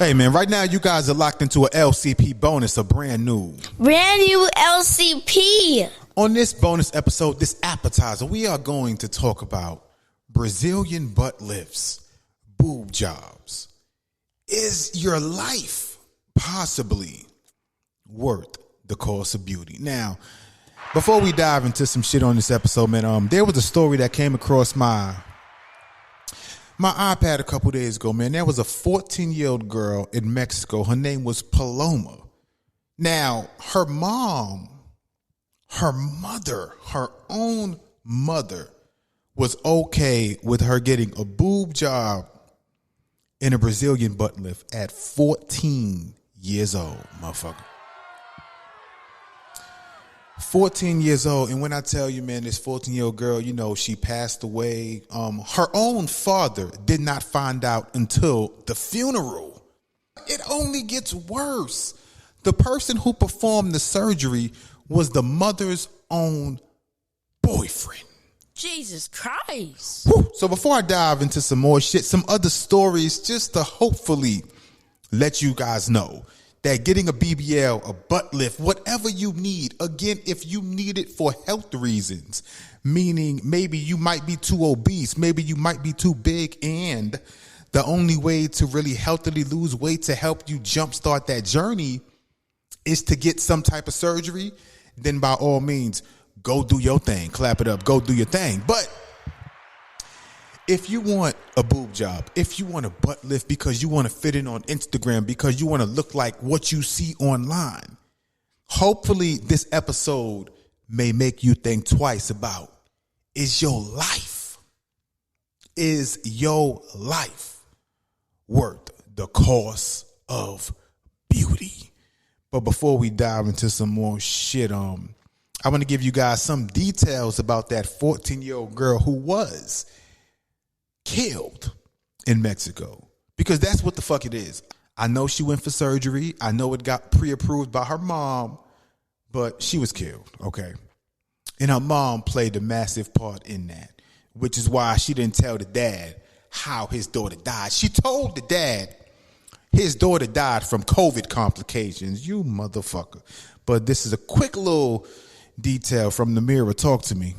Hey man, right now you guys are locked into a LCP bonus, a brand new LCP. On this bonus episode, this appetizer, we are going to talk about Brazilian butt lifts, boob jobs. Is your life possibly worth the cost of beauty? Now, before we dive into some shit on this episode, man, there was a story that came across my iPad a couple days ago, man. There was a 14-year-old girl in Mexico. Her name was Paloma. Now, her own mother was okay with her getting a boob job in a Brazilian butt lift at 14 years old, motherfucker. 14 years old, and when I tell you, man, this 14-year-old girl, you know, she passed away. Her own father did not find out until the funeral. It only gets worse. The person who performed the surgery was the mother's own boyfriend. Jesus Christ. Whew. So before I dive into some more shit, some other stories, just to hopefully let you guys know that getting a BBL, a butt lift, whatever you need, again, if you need it for health reasons, meaning maybe you might be too obese, maybe you might be too big, and the only way to really healthily lose weight to help you jumpstart that journey is to get some type of surgery, then by all means, go do your thing, clap it up, go do your thing. But if you want a boob job, if you want a butt lift because you want to fit in on Instagram, because you want to look like what you see online, hopefully this episode may make you think twice about, is your life worth the cost of beauty? But before we dive into some more shit, I want to give you guys some details about that 14-year-old girl who was killed in Mexico, because that's what the fuck it is. I know she went for surgery. I know it got pre-approved by her mom, but she was killed, okay? And her mom played a massive part in that, which is why she didn't tell the dad how his daughter died. She told the dad his daughter died from COVID complications. You motherfucker. But this is a quick little detail from the Mirror. Talk to me.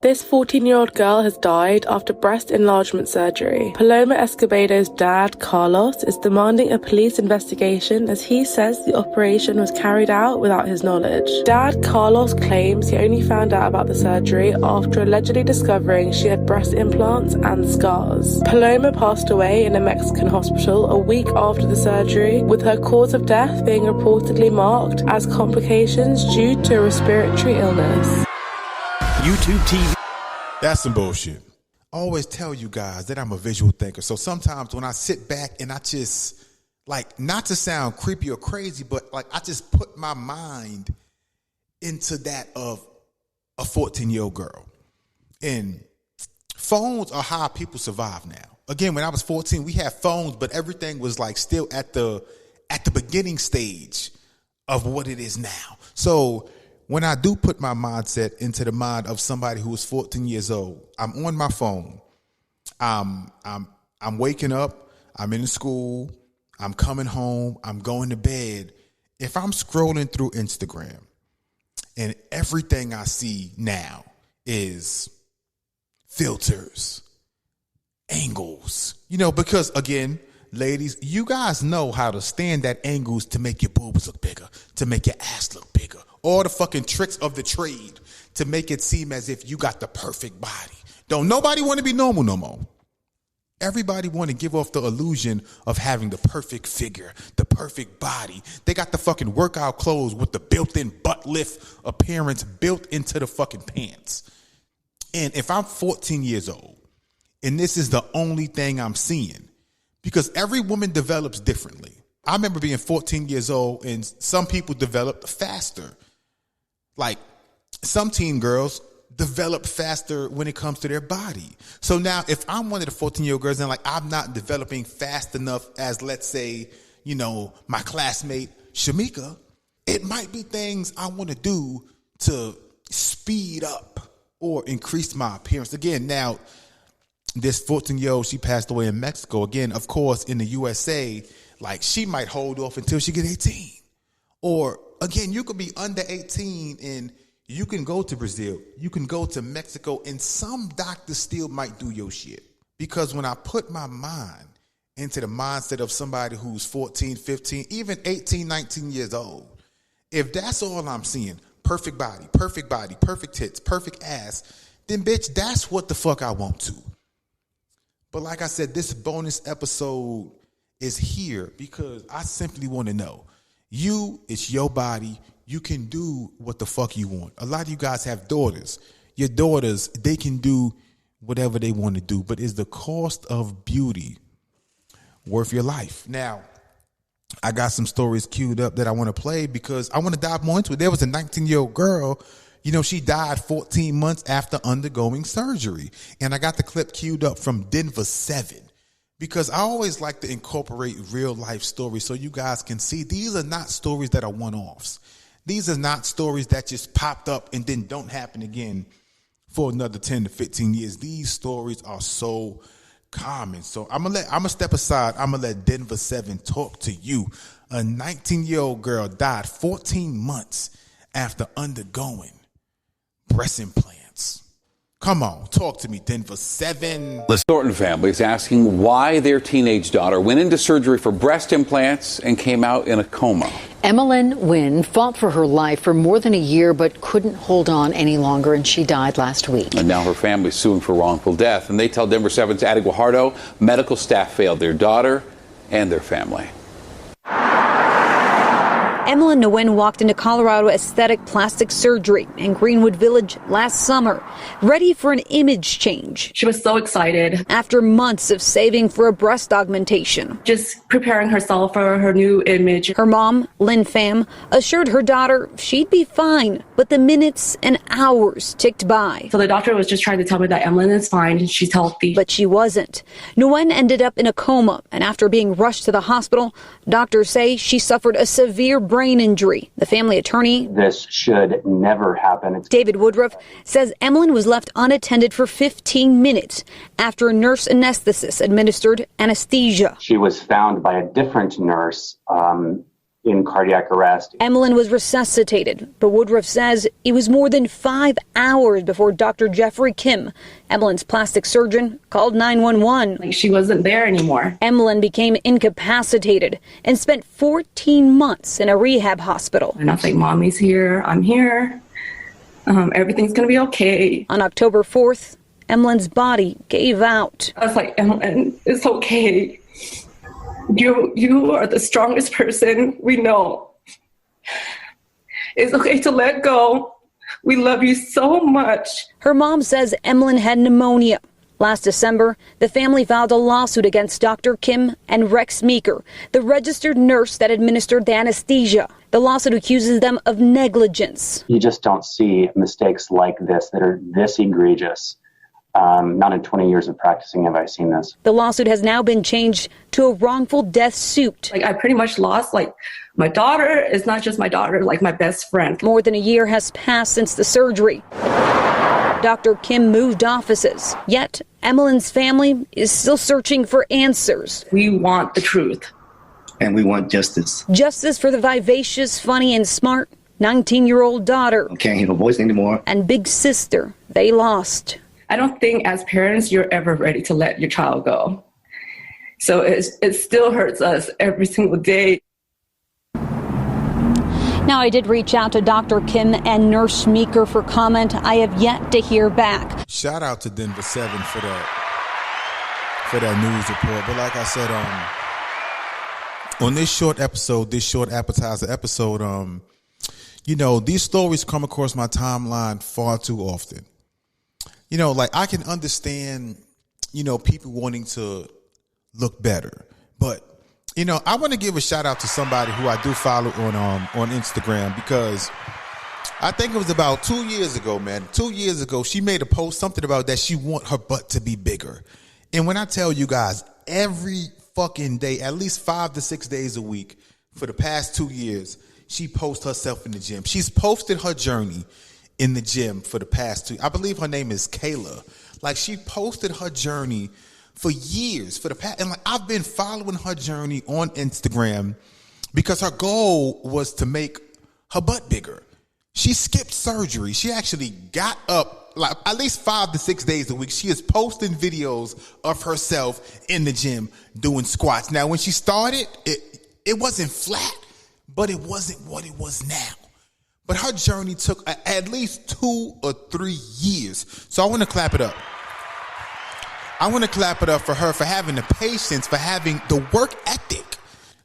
This 14-year-old girl has died after breast enlargement surgery. Paloma Escobedo's dad, Carlos, is demanding a police investigation as he says the operation was carried out without his knowledge. Dad Carlos claims he only found out about the surgery after allegedly discovering she had breast implants and scars. Paloma passed away in a Mexican hospital a week after the surgery, with her cause of death being reportedly marked as complications due to a respiratory illness. YouTube TV. That's some bullshit. I always tell you guys that I'm a visual thinker. So sometimes when I sit back and I just, like, not to sound creepy or crazy, but like I just put my mind into that of a 14-year-old girl. And phones are how people survive now. Again, when I was 14, we had phones, but everything was like still at the beginning stage of what it is now. So when I do put my mindset into the mind of somebody who is 14 years old, I'm on my phone. I'm waking up. I'm in school. I'm coming home. I'm going to bed. If I'm scrolling through Instagram and everything I see now is filters, angles, because again, ladies, you guys know how to stand at angles to make your boobs look bigger, to make your ass look bigger. All the fucking tricks of the trade to make it seem as if you got the perfect body. Don't nobody want to be normal no more. Everybody want to give off the illusion of having the perfect figure, the perfect body. They got the fucking workout clothes with the built-in butt lift appearance built into the fucking pants. And if I'm 14 years old and this is the only thing I'm seeing, because every woman develops differently. I remember being 14 years old and some people developed faster. Like some teen girls develop faster when it comes to their body. So now if I'm one of the 14-year-old girls and like I'm not developing fast enough as, let's say, my classmate Shamika, it might be things I want to do to speed up or increase my appearance. Again, now this 14-year-old, she passed away in Mexico. Again, of course, in the USA, Like, she might hold off until she gets 18. Or, again, you could be under 18 and you can go to Brazil. You can go to Mexico, and some doctors still might do your shit. Because when I put my mind into the mindset of somebody who's 14, 15, even 18, 19 years old, if that's all I'm seeing, perfect body, perfect tits, perfect ass, then bitch, that's what the fuck I want to. But like I said, this bonus episode is here because I simply want to know, it's your body. You can do what the fuck you want. A lot of you guys have daughters. Your daughters, they can do whatever they want to do, but is the cost of beauty worth your life? Now, I got some stories queued up that I want to play because I want to dive more into it. There was a 19-year-old girl, she died 14 months after undergoing surgery. And I got the clip queued up from Denver 7 because I always like to incorporate real life stories so you guys can see these are not stories that are one-offs. These are not stories that just popped up and then don't happen again for another 10 to 15 years. These stories are so common. So I'm gonna step aside. I'm gonna let Denver 7 talk to you. A 19-year-old girl died 14 months after undergoing breast implants. Come on, talk to me, Denver 7. The Thornton family is asking why their teenage daughter went into surgery for breast implants and came out in a coma. Emmeline Wynn fought for her life for more than a year but couldn't hold on any longer, and she died last week. And now her family is suing for wrongful death. And they tell Denver 7's Addie Guajardo medical staff failed their daughter and their family. Emmeline Nguyen walked into Colorado aesthetic plastic surgery in Greenwood Village last summer, ready for an image change. She was so excited. After months of saving for a breast augmentation. Just preparing herself for her new image. Her mom, Lynn Pham, assured her daughter she'd be fine, but the minutes and hours ticked by. So the doctor was just trying to tell me that Emmeline is fine and she's healthy. But she wasn't. Nguyen ended up in a coma, and after being rushed to the hospital, doctors say she suffered a severe brain injury. The family attorney, this should never happen. David Woodruff, says Emmeline was left unattended for 15 minutes after a nurse anesthetist administered anesthesia. She was found by a different nurse in cardiac arrest. Emmeline was resuscitated, but Woodruff says it was more than 5 hours before Dr. Jeffrey Kim, Emmeline's plastic surgeon, called 911. She wasn't there anymore. Emmeline became incapacitated and spent 14 months in a rehab hospital. And I was like, Mommy's here, I'm here. Everything's going to be okay. On October 4th, Emmeline's body gave out. I was like, Emmeline, it's okay. You are the strongest person we know. It's okay to let go. We love you so much. Her mom says Emmeline had pneumonia. Last December, the family filed a lawsuit against Dr. Kim and Rex Meeker, the registered nurse that administered the anesthesia. The lawsuit accuses them of negligence. You just don't see mistakes like this that are this egregious. Not in 20 years of practicing have I seen this. The lawsuit has now been changed to a wrongful death suit. I pretty much lost, my daughter is not just my daughter, my best friend. More than a year has passed since the surgery. Dr. Kim moved offices, yet Emmeline's family is still searching for answers. We want the truth. And we want justice. Justice for the vivacious, funny, and smart 19-year-old daughter. Can't hear her voice anymore. And big sister they lost. I don't think as parents you're ever ready to let your child go. So it still hurts us every single day. Now, I did reach out to Dr. Kim and Nurse Meeker for comment. I have yet to hear back. Shout out to Denver 7 for that news report. But like I said, on this short appetizer episode, these stories come across my timeline far too often. I can understand, people wanting to look better. But, I want to give a shout out to somebody who I do follow on Instagram, because I think it was about 2 years ago, man. 2 years ago, she made a post, something about that she want her butt to be bigger. And when I tell you guys, every fucking day, at least 5 to 6 days a week for the past 2 years, she posts herself in the gym. She's posted her journey in the gym for the past 2. I believe her name is Kayla. She posted her journey for years, for the past, and like I've been following her journey on Instagram because her goal was to make her butt bigger. She skipped surgery. She actually got up like at least 5 to 6 days a week. She is posting videos of herself in the gym doing squats. Now, when she started, it wasn't flat, but it wasn't what it was now. But her journey took at least 2 or 3 years. So I want to clap it up. I want to clap it up for her, for having the patience, for having the work ethic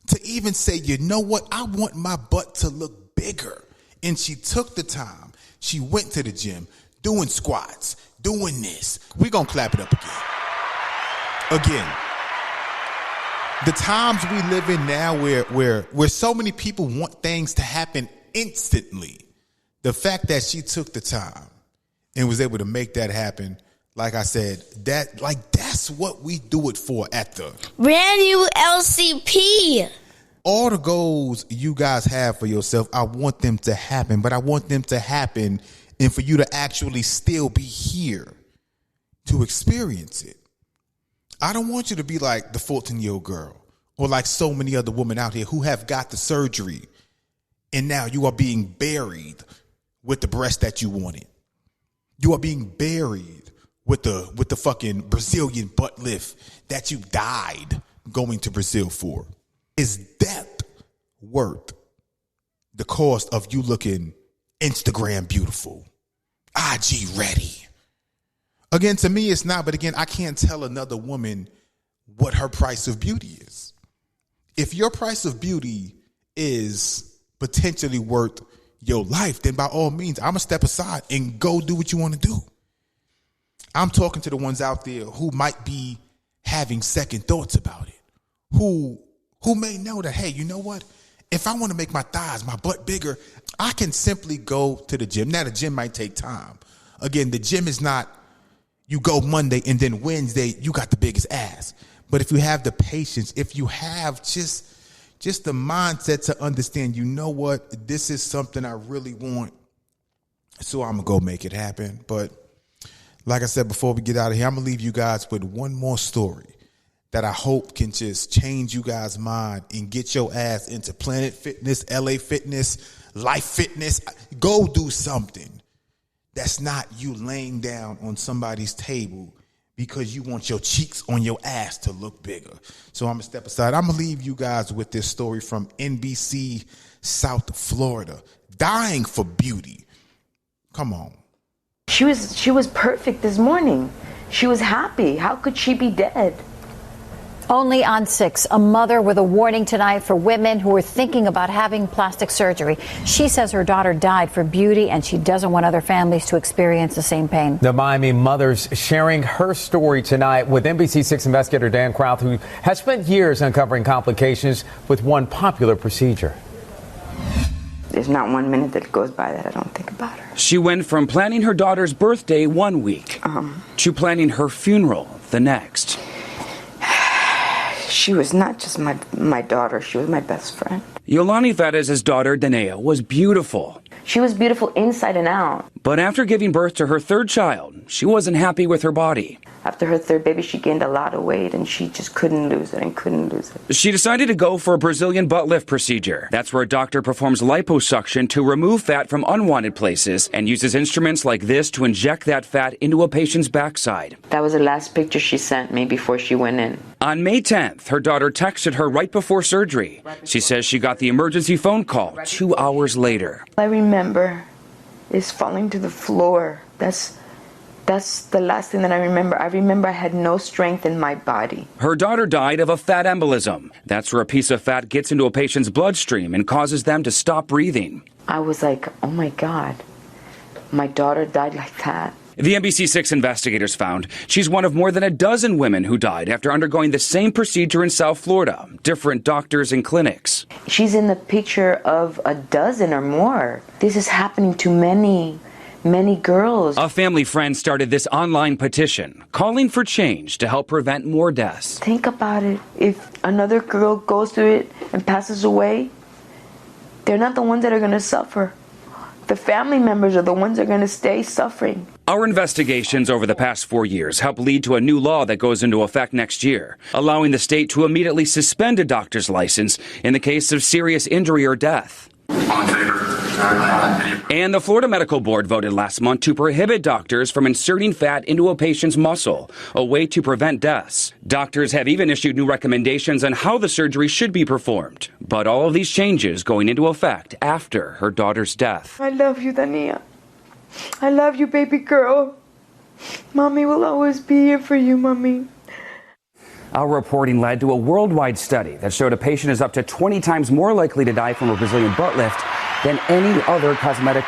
to even say, you know what, I want my butt to look bigger. And she took the time. She went to the gym, doing squats, doing this. We're going to clap it up again. Again. The times we live in now where so many people want things to happen instantly. The fact that she took the time and was able to make that happen, like I said, that's what we do it for at the Brand new LCP. All the goals you guys have for yourself, I want them to happen, but I want them to happen and for you to actually still be here to experience it. I don't want you to be like the 14-year-old girl or like so many other women out here who have got the surgery and now you are being buried with the breast that you wanted. You are being buried with the fucking Brazilian butt lift that you died going to Brazil for. Is that worth the cost of you looking Instagram beautiful, IG ready? Again, to me, it's not. But again, I can't tell another woman what her price of beauty is. If your price of beauty is potentially worth your life, then by all means, I'm going to step aside and go do what you want to do. I'm talking to the ones out there who might be having second thoughts about it, who may know that, hey, you know what? If I want to make my thighs, my butt bigger, I can simply go to the gym. Now, the gym might take time. Again, the gym is not you go Monday and then Wednesday, you got the biggest ass. But if you have the patience, if you have just the mindset to understand, you know what? This is something I really want, so I'm going to go make it happen. But like I said, before we get out of here, I'm going to leave you guys with one more story that I hope can just change you guys' mind and get your ass into Planet Fitness, LA Fitness, Life Fitness. Go do something that's not you laying down on somebody's table because you want your cheeks on your ass to look bigger. So I'm going to step aside. I'm going to leave you guys with this story from NBC, South Florida. Dying for beauty. Come on. She was perfect this morning. She was happy. How could she be dead? Only on 6, a mother with a warning tonight for women who are thinking about having plastic surgery. She says her daughter died for beauty and she doesn't want other families to experience the same pain. The Miami mother's sharing her story tonight with NBC6 investigator Dan Crowth, who has spent years uncovering complications with one popular procedure. There's not 1 minute that goes by that I don't think about her. She went from planning her daughter's birthday one week to planning her funeral the next. She was not just my daughter, she was my best friend. Yolani Valdez's daughter, Danae, was beautiful. She was beautiful inside and out. But after giving birth to her third child, she wasn't happy with her body. After her third baby, she gained a lot of weight and she just couldn't lose it. She decided to go for a Brazilian butt lift procedure. That's where a doctor performs liposuction to remove fat from unwanted places and uses instruments like this to inject that fat into a patient's backside. That was the last picture she sent me before she went in. On May 10th, her daughter texted her right before surgery. She says she got the emergency phone call 2 hours later. I remember is falling to the floor. That's the last thing that I remember. I remember I had no strength in my body. Her daughter died of a fat embolism. That's where a piece of fat gets into a patient's bloodstream and causes them to stop breathing. I was like, oh my God, my daughter died like that. The NBC6 investigators found she's one of more than a dozen women who died after undergoing the same procedure in South Florida, different doctors and clinics. She's in the picture of a dozen or more. This is happening to many girls. A family friend started this online petition calling for change to help prevent more deaths. Think about it. If another girl goes through it and passes away, they're not the ones that are going to suffer. the family members are the ones that are going to stay suffering. Our investigations over the past 4 years help lead to a new law that goes into effect next year, allowing the state to immediately suspend a doctor's license in the case of serious injury or death. All in favor? And the Florida Medical Board voted last month to prohibit doctors from inserting fat into a patient's muscle, a way to prevent deaths. Doctors have even issued new recommendations on how the surgery should be performed. But all of these changes going into effect after her daughter's death. I love you, Dania. I love you, baby girl. Mommy will always be here for you, Mommy. Our reporting led to a worldwide study that showed a patient is up to 20 times more likely to die from a Brazilian butt lift than any other cosmetic.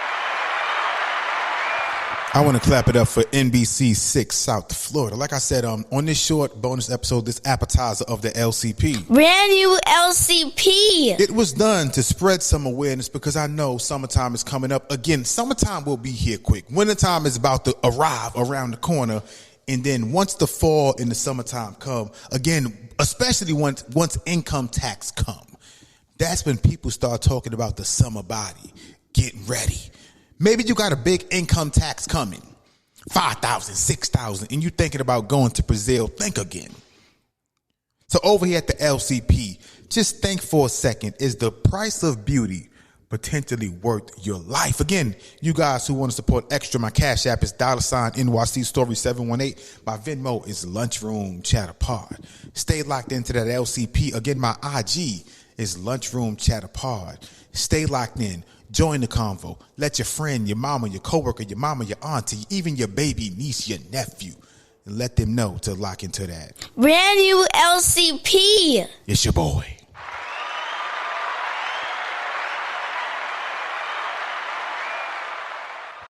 I want to clap it up for NBC 6 South Florida. Like I said, on this short bonus episode, this appetizer of the LCP. Brand new LCP. It was done to spread some awareness because I know summertime is coming up. Again, summertime will be here quick. Wintertime is about to arrive around the corner. And then once the fall and the summertime come, again, especially once income tax come, that's when people start talking about the summer body, getting ready. Maybe you got a big income tax coming, $5,000, $6,000, and you're thinking about going to Brazil. Think again. So over here at the LCP, just think for a second, is the price of beauty potentially worth your life? Again, you guys who want to support extra, my Cash App is $NYC Story 718. My Venmo is Lunchroom Chatter Pod. Stay locked into that LCP. Again, my IG is Lunchroom Chatter Pod. Stay locked in. Join the convo. Let your friend, your mama, your coworker, your mama, your auntie, even your baby niece, your nephew, and let them know to lock into that. Brand new LCP. It's your boy.